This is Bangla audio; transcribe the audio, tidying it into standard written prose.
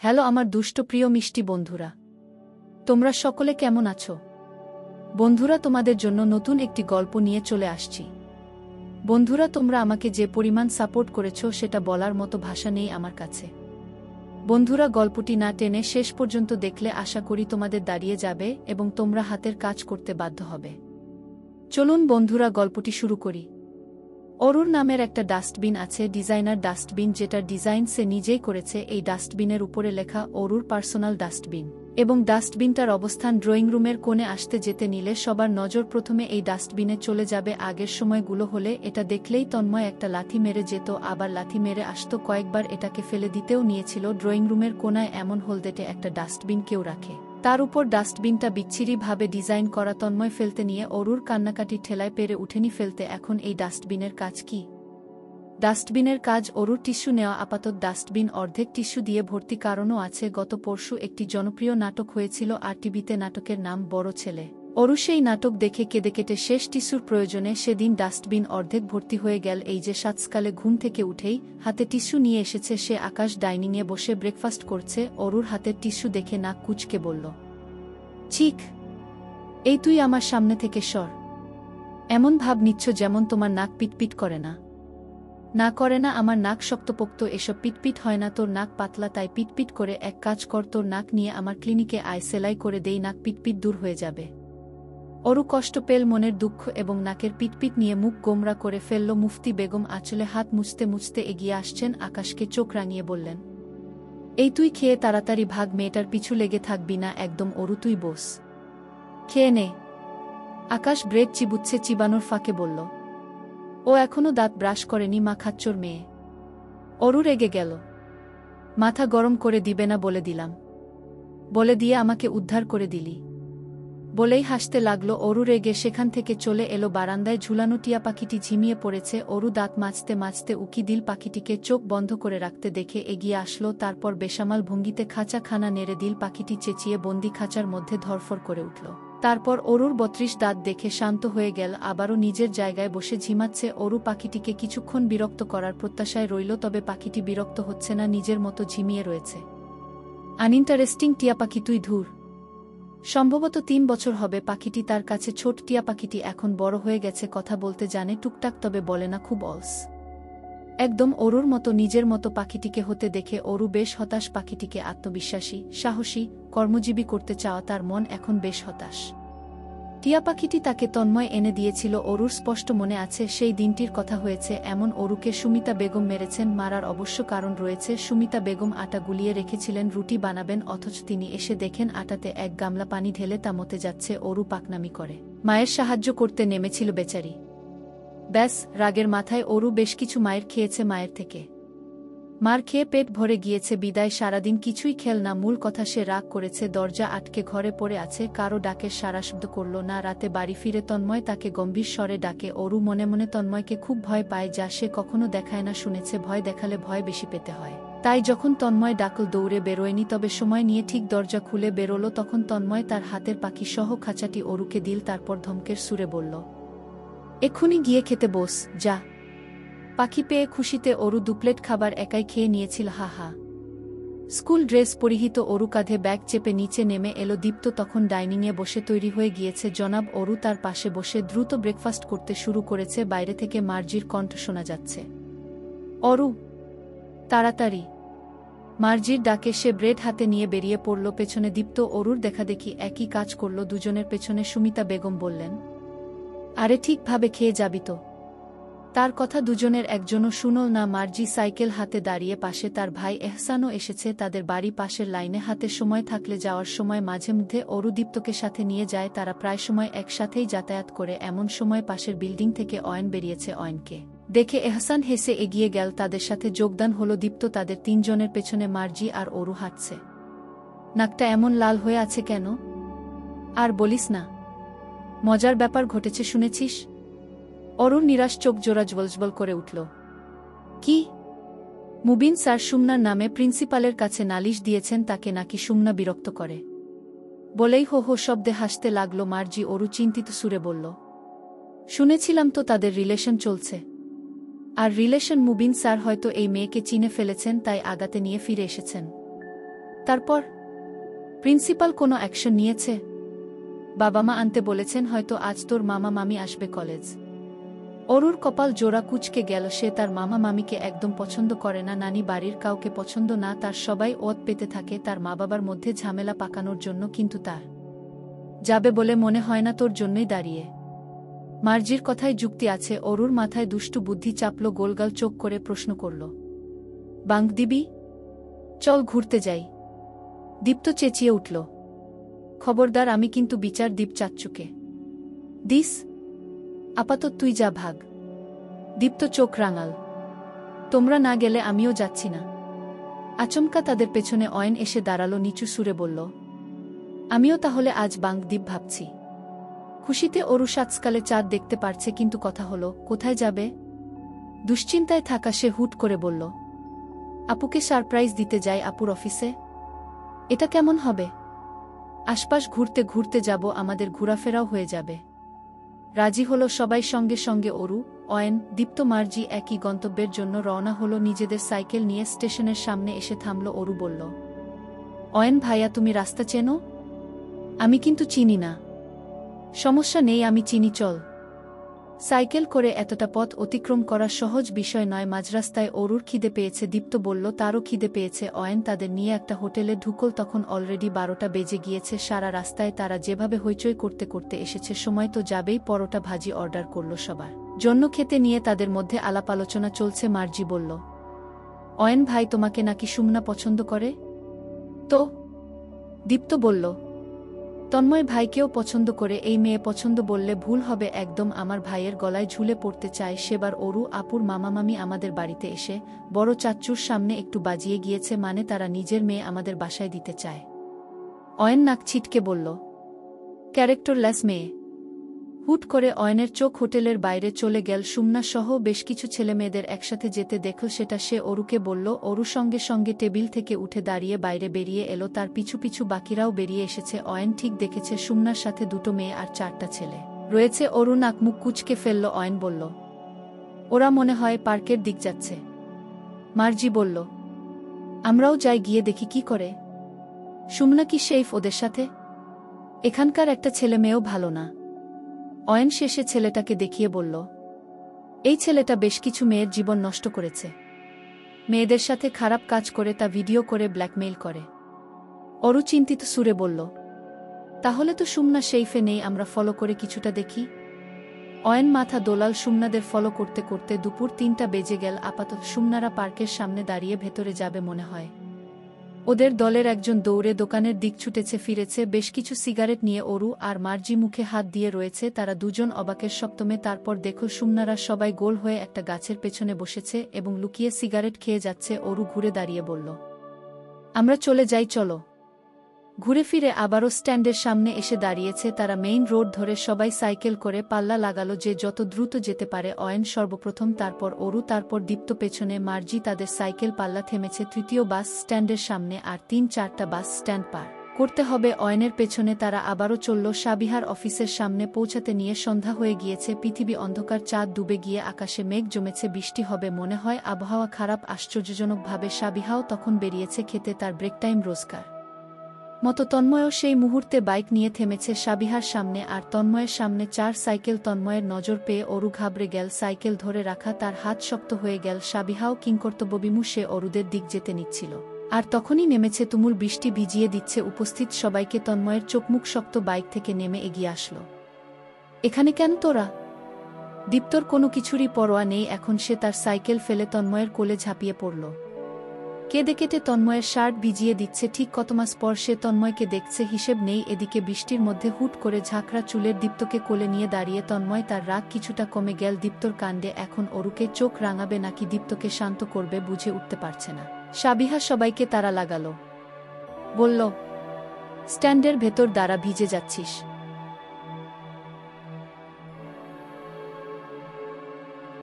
হ্যালো আমার দুষ্ট প্রিয় মিষ্টি বন্ধুরা, তোমরা সকলে কেমন আছো? বন্ধুরা, তোমাদের জন্য নতুন একটি গল্প নিয়ে চলে আসছি। বন্ধুরা, তোমরা আমাকে যে পরিমাণ সাপোর্ট করেছো সেটা বলার মতো ভাষা নেই আমার কাছে। বন্ধুরা, গল্পটি না টেনে শেষ পর্যন্ত দেখলে আশা করি তোমাদের দাঁড়িয়ে যাবে এবং তোমরা হাতের কাজ করতে বাধ্য হবে। চলুন বন্ধুরা, গল্পটি শুরু করি। অরুর নামের একটা ডাস্টবিন আছে, ডিজাইনার ডাস্টবিন, যেটার ডিজাইন সে নিজেই করেছে। এই ডাস্টবিনের উপরে লেখা অরুর পার্সোনাল ডাস্টবিন, এবং ডাস্টবিনটার অবস্থান ড্রয়িং রুমের কোণে। আসতে যেতে নিলে সবার নজর প্রথমে এই ডাস্টবিনে চলে যাবে। আগের সময়গুলো হলে এটা দেখলেই তন্ময় একটা লাথি মেরে যেত, আবার লাথি মেরে আসতো। কয়েকবার এটাকে ফেলে দিতেও নিয়েছিল। ড্রয়িং রুমের কোণায় এমন হলদেটে একটা ডাস্টবিন কেউ রাখে, তার উপর ডাস্টবিনটা বিচ্ছিরিভাবে ডিজাইন করা। তন্ময় ফেলতে নিয়ে অরুর কান্নাকাটি ঠেলায় পেরে উঠেনি ফেলতে। এখন এই ডাস্টবিনের কাজ কি? ডাস্টবিনের কাজ অরুর টিস্যু নেওয়া। আপাতত ডাস্টবিন অর্ধেক টিস্যু দিয়ে ভর্তি। কারণও আছে, গত পরশু একটি জনপ্রিয় নাটক হয়েছিল আর টিভিতে। নাটকের নাম বড় ছেলে। অরু সেই নাটক দেখে কেঁদে কেটে শেষ। টিস্যুর প্রয়োজনে সেদিন ডাস্টবিন অর্ধেক ভর্তি হয়ে গেল। এই যে সাতসকালে ঘুম থেকে উঠেই হাতে টিস্যু নিয়ে এসেছে সে। আকাশ ডাইনিংয়ে বসে ব্রেকফাস্ট করছে। অরুর হাতের টিস্যু দেখে নাক কুঁচকে বলল, ঠিক, এই তুই আমার সামনে থেকে সর। এমন ভাব নিচ্ছ যেমন তোমার নাক পিটপিট করে না। না করে না, আমার নাক শক্তপোক্ত, এসব পিটপিট হয় না। তোর নাক পাতলা, তাই পিটপিট করে। এক কাজ কর, তোর নাক নিয়ে আমার ক্লিনিকে আয়, সেলাই করে দেই, নাক পিটপিট দূর হয়ে যাবে। অরু কষ্ট পেল। মনের দুঃখ এবং নাকের পিটপিট নিয়ে মুখ গোমরা করে ফেলল। মুফতি বেগম আঁচলে হাত মুছতে মুছতে এগিয়ে আসছেন। আকাশকে চোখ রাঙিয়ে বললেন, এই তুই খেয়ে তাড়াতাড়ি ভাগ, মেয়েটার পিছু লেগে থাকবি না একদম। অরু তুই বস, খেয়ে নে। আকাশ ব্রেড চিবুচ্ছে, চিবানোর ফাঁকে বলল, ও এখনো দাঁত ব্রাশ করেনি, মা খাচ্চোর মেয়ে। অরু রেগে গেল, মাথা গরম করে দিবে না বলে দিলাম, বলে দিয়ে আমাকে উদ্ধার করে দিলি। বলেই হাসতে লাগলো। অরু রেগে সেখান থেকে চলে এলো। বারান্দায় ঝুলানো টিয়া পাখিটি ঝিমিয়ে পড়েছে। অরু দাঁত মাজতে মাজতে উকি দিল পাখিটিকে। চোখ বন্ধ করে রাখতে দেখে এগিয়ে আসলো। তারপর বেসামাল ভঙ্গিতে খাঁচা খানা নেড়ে দিল। পাখিটি চেঁচিয়ে বন্দি খাঁচার মধ্যে ধরফর করে উঠল। তারপর অরুর ৩২ দাঁত দেখে শান্ত হয়ে গেল। আবারও নিজের জায়গায় বসে ঝিমাচ্ছে। অরু পাখিটিকে কিছুক্ষণ বিরক্ত করার প্রত্যাশায় রইল, তবে পাখিটি বিরক্ত হচ্ছে না, নিজের মতো ঝিমিয়ে রয়েছে। আনইন্টারেস্টিং টিয়া পাখি তুই, ধুর। সম্ভবত ৩ বছর হবে পাখিটি তার কাছে। ছোট টিয়া পাখিটি এখন বড় হয়ে গেছে, কথা বলতে জানে টুকটাক, তবে বলে না, খুব অলস। একদম অরুর মতো, নিজের মতো পাখিটিকে হতে দেখে অরু বেশ হতাশ। পাখিটিকে আত্মবিশ্বাসী, সাহসী, কর্মজীবী করতে চাওয়া তার মন এখন বেশ হতাশ। টিয়া পাখিটি তাকে তন্ময় এনে দিয়েছিল। অরুর স্পষ্ট মনে আছে সেই দিনটির কথা হয়েছে এমন। অরুকে সুমিতা বেগম মেরেছেন। মারার অবশ্য কারণ রয়েছে। সুমিতা বেগম আটা গুলিয়ে রেখেছিলেন, রুটি বানাবেন, অথচ তিনি এসে দেখেন আটাতে এক গামলা পানি ঢেলে তা মতে যাচ্ছে। অরু পাকনামি করে মায়ের সাহায্য করতে নেমেছিল বেচারি। ব্যাস, রাগের মাথায় অরু বেশ কিছু মায়ের খেয়েছে। মায়ের থেকে মার খেয়ে পেট ভরে গিয়েছে। বিদায়, সারাদিন কিছুই খেল না। মূল কথা, সে রাগ করেছে। দরজা আটকে ঘরে পড়ে আছে, কারো ডাকের সাড়া শব্দ করল না। রাতে বাড়ি ফিরে তন্ময় তাকে গম্ভীর স্বরে ডাকে। অরু মনে মনে তন্ময়কে খুব ভয় পায়, যা সে কখনো দেখায় না। শুনেছে ভয় দেখালে ভয় বেশি পেতে হয়। তাই যখন তন্ময় ডাকল দৌড়ে বেরোয়নি, তবে সময় নিয়ে ঠিক দরজা খুলে বেরোল। তখন তন্ময় তার হাতের পাখি সহ খাঁচাটি অরুকে দিল। তারপর ধমকের সুরে বলল, এক্ষুনি গিয়ে খেতে বস, যা। পাখি পেয়ে খুশিতে অরু ২ প্লেট খাবার একাই খেয়ে নিয়েছিল। হা হা। স্কুল ড্রেস পরিহিত অরু কাঁধে ব্যাগ চেপে নিচে নেমে এলো। দীপ্ত তখন ডাইনিংয়ে বসে তৈরি হয়ে গিয়েছে। জনাব অরু তার পাশে বসে দ্রুত ব্রেকফাস্ট করতে শুরু করেছে। বাইরে থেকে মার্জির কণ্ঠ শোনা যাচ্ছে, অরু, তাড়াতাড়ি। মার্জির ডাকে সে ব্রেড হাতে নিয়ে বেরিয়ে পড়ল। পেছনে দীপ্ত। অরুর দেখাদেখি একই কাজ করল দুজনের পেছনে। সুমিতা বেগম বললেন, আরে ঠিকভাবে খেয়ে যাবি তো? তার কথা দুজনের একজনও শুনল না। মার্জি সাইকেল হাতে দাঁড়িয়ে। পাশে তার ভাই এহসানও এসেছে। তাদের বাড়ি পাশের লাইনে। হাতে সময় থাকলে যাওয়ার সময় মাঝে মধ্যে অরু দীপ্তকে সাথে নিয়ে যায়। তারা প্রায় সময় একসাথেই যাতায়াত করে। এমন সময় পাশের বিল্ডিং থেকে অয়ন বেরিয়েছে। অয়নকে দেখে এহসান হেসে এগিয়ে গেল। তাদের সাথে যোগদান হলো দীপ্ত। তাদের ৩ জনের পেছনে মার্জি আর অরু হাঁটছে। নাকটা এমন লাল হয়ে আছে কেন? আর বলিস না, মজার ব্যাপার ঘটেছে শুনেছিস? অরুর নিরাশ চোখ জোড়া জ্বলজ্বল করে উঠল। কি? মুবিন স্যার সুমনার নামে প্রিন্সিপালের কাছে নালিশ দিয়েছেন, তাকে নাকি সুমনা বিরক্ত করে। বলেই হো হো শব্দে হাসতে লাগল মার্জি। অরু চিন্তিত সুরে বলল, শুনেছিলাম তো তাদের রিলেশন চলছে। আর রিলেশন? মুবিন স্যার হয়তো এই মেয়েকে চিনে ফেলেছেন, তাই আগাতে নিয়ে ফিরে এসেছেন। তারপর প্রিন্সিপাল কোনো অ্যাকশন নিয়েছে? বাবা মা আনতে বলেছেন, হয়তো আজ তোর মামা মামি আসবে কলেজ। অরুর কপাল জোড়া কুঁচকে গেল। সে তার মামা মামিকে একদম পছন্দ করে না, নানি বাড়ির কাউকে পছন্দ না, তার সবাই ওত পেতে থাকে তার মা বাবার মধ্যে ঝামেলা পাকানোর জন্য, কিন্তু তার যাবে বলে মনে হয় না, তোর জন্যই দাঁড়িয়ে। মার্জির কথায় যুক্তি আছে। অরুর মাথায় দুষ্টু বুদ্ধি চাপল, গোলগাল চোখ করে প্রশ্ন করল, বাঙ্ক দিবি? চল ঘুরতে যাই। দীপ্ত চেঁচিয়ে উঠল, খবরদার, আমি কিন্তু বিচার দীপ চাচ্চুকে দিস। আপাতত তুই যা, ভাগ। দীপ্ত চোখ রাঙাল, তোমরা না গেলে আমিও যাচ্ছি না। আচমকা তাদের পেছনে অয়ন এসে দাঁড়ালো, নিচু সুরে বলল, আমিও তাহলে আজ বাঙ্ক দ্বীপ ভাবছি। খুশিতে অরু সাতসকালে চাঁদ দেখতে পারছে, কিন্তু কথা হলো, কোথায় যাবে? দুশ্চিন্তায় থাকা সে হুট করে বলল, আপুকে সারপ্রাইজ দিতে যাই আপুর অফিসে। এটা কেমন হবে? আশপাশ ঘুরতে ঘুরতে যাব, আমাদের ঘোরাফেরাও হয়ে যাবে। রাজি হলো সবাই। সঙ্গে সঙ্গে অরু, অয়ন, দীপ্ত, মার্জি একই গন্তব্যের জন্য রওনা হলো। নিজেদের সাইকেল নিয়ে স্টেশনের সামনে এসে থামল। অরু বলল, অয়ন ভাইয়া, তুমি রাস্তা চেনো? আমি কিন্তু চিনি না। সমস্যা নেই, আমি চিনি, চল। সাইকেল করে এতটা পথ অতিক্রম করা সহজ বিষয় নয়। মাঝরাস্তায় অরুর খিদে পেয়েছে, দীপ্ত বলল তারও খিদে পেয়েছে। অয়ন তাদের নিয়ে একটা হোটেলে ঢুকল, তখন অলরেডি 12টা বেজে গিয়েছে। সারা রাস্তায় তারা যেভাবে হইচই করতে করতে এসেছে, সময় তো যাবেই। পরোটা ভাজি অর্ডার করল সবার জন্য, খেতে নিয়ে তাদের মধ্যে আলাপ আলোচনা চলছে। মার্জি বলল, অয়ন ভাই, তোমাকে নাকি সুমনা পছন্দ করে? তো? দীপ্ত বলল, তন্ময় ভাইকেও পছন্দ করে। এই মেয়ে পছন্দ বললে ভুল হবে একদম, আমার ভাইয়ের গলায় ঝুলে পড়তে চায় সেবার। অরু আপুর মামা মামি আমাদের বাড়িতে এসে বড় চাচ্চুর সামনে একটু বাজিয়ে গিয়েছে, মানে তারা নিজের মেয়ে আমাদের বাসায় দিতে চায়। অয়ন নাক ছিটকে বলল, ক্যারেক্টারলেস মেয়ে। হুট করে অয়নের চোখ হোটেলের বাইরে চলে গেল। সুমনা সহ বেশ কিছু ছেলেমেয়েদের একসাথে যেতে দেখল, সেটা সে অরুকে বলল। অরু সঙ্গে সঙ্গে টেবিল থেকে উঠে দাঁড়িয়ে বাইরে বেরিয়ে এলো, তার পিছু পিছু বাকিরাও বেরিয়ে এসেছে। অয়ন ঠিক দেখেছে সুমনার সাথে 2টো মেয়ে আর 4টা ছেলে রয়েছে। অরু নাক মুখ কুঁচকে ফেলল। অয়ন বলল, ওরা মনে হয় পার্কের দিক যাচ্ছে। মার্জি বলল, আমরাও যাই, গিয়ে দেখি কি করে। সুমনা কি সেইফ ওদের সাথে? এখানকার একটা ছেলে মেয়েও ভালো না। অয়ন শেষে ছেলেটাকে দেখিয়ে বলল, এই ছেলেটা বেশ কিছু মেয়ের জীবন নষ্ট করেছে। মেয়েদের সাথে খারাপ কাজ করে তা ভিডিও করে ব্ল্যাকমেইল করে। অরু চিন্তিত সুরে বলল, তাহলে তো সুমনা সেইফে নেই, আমরা ফলো করে কিছুটা দেখি। অয়ন মাথা দোলাল। সুমনাদের ফলো করতে করতে দুপুর 3টা বেজে গেল। আপাতত সুমনারা পার্কের সামনে দাঁড়িয়ে ভেতরে যাবে মনে হয়। ওদের দলের একজন দৌড়ে দোকানের দিক ছুটেছে ফিরেছে, বেশ কিছু সিগারেট নিয়ে। অরু আর মার্জি মুখে হাত দিয়ে রয়েছে, তারা দুজন অবাকের সপ্তমে। তারপর দেখো সুমনারা সবাই গোল হয়ে একটা গাছের পেছনে বসেছে এবং লুকিয়ে সিগারেট খেয়ে যাচ্ছে। অরু ঘুরে দাঁড়িয়ে বলল, আমরা চলে যাই, চলো। ঘুরে ফিরে আবারও স্ট্যান্ডের সামনে এসে দাঁড়িয়েছে তারা। মেইন রোড ধরে সবাই সাইকেল করে পাল্লা লাগালো যে যত দ্রুত যেতে পারে। অয়ন সর্বপ্রথম, তারপর অরু, তারপর দীপ্ত পেছনে। মার্জি তাদের সাইকেল পাল্লা থেমেছে 3য় বাস স্ট্যান্ডের সামনে, আর 3-4টা বাস স্ট্যান্ড পার করতে হবে। অয়নের পেছনে তারা আবারও চলল সাবিহার অফিসের সামনে পৌঁছাতে নিয়ে। সন্ধ্যা হয়ে গিয়েছে, পৃথিবী অন্ধকার, চাঁদ ডুবে গিয়ে আকাশে মেঘ জমেছে, বৃষ্টি হবে মনে হয়। আবহাওয়া খারাপ। আশ্চর্যজনকভাবে সাবিহাও তখন বেরিয়েছে খেতে তার ব্রেক টাইম রোজগার মতো। তন্ময়ও সেই মুহূর্তে বাইক নিয়ে থেমেছে সাবিহার সামনে, আর তন্ময়ের সামনে 4 সাইকেল। তন্ময়ের নজর পেয়ে অরু ঘাবড়ে গেল, সাইকেল ধরে রাখা তার হাত শক্ত হয়ে গেল। সাবিহাও কিংকর্তব্যবিমূঢ়, সে অরুদের দিক যেতে নিচ্ছিল, আর তখনই নেমেছে তুমুল বৃষ্টি, ভিজিয়ে দিচ্ছে উপস্থিত সবাইকে। তন্ময়ের চোখমুখ শক্ত, বাইক থেকে নেমে এগিয়ে আসলো। এখানে কেন তোরা? দীপ্তর কোনো কিছুরই পরোয়া নেই এখন, সে তার সাইকেল ফেলে তন্ময়ের কোলে ঝাঁপিয়ে পড়ল। কেঁদে কেটে তন্ময়ের শার্ট ভিজিয়ে দিচ্ছে। ঠিক কত মাস পর সে তন্ময়কে দেখছে, হিসেব নেই। এদিকে বৃষ্টির মধ্যে হুট করে ঝাঁকড়া চুলের দীপ্তকে কোলে নিয়ে দাঁড়িয়ে তন্ময়। তার রাগ কিছুটা কমে গেল দীপ্তর কাণ্ডে। এখন অরুকে চোখ রাঙাবে নাকি দীপ্তকে শান্ত করবে বুঝে উঠতে পারছে না। সাবিহা সবাইকে তাড়া লাগালো, বলল, স্ট্যান্ডের ভেতর দাঁড়া, ভিজে যাচ্ছিস।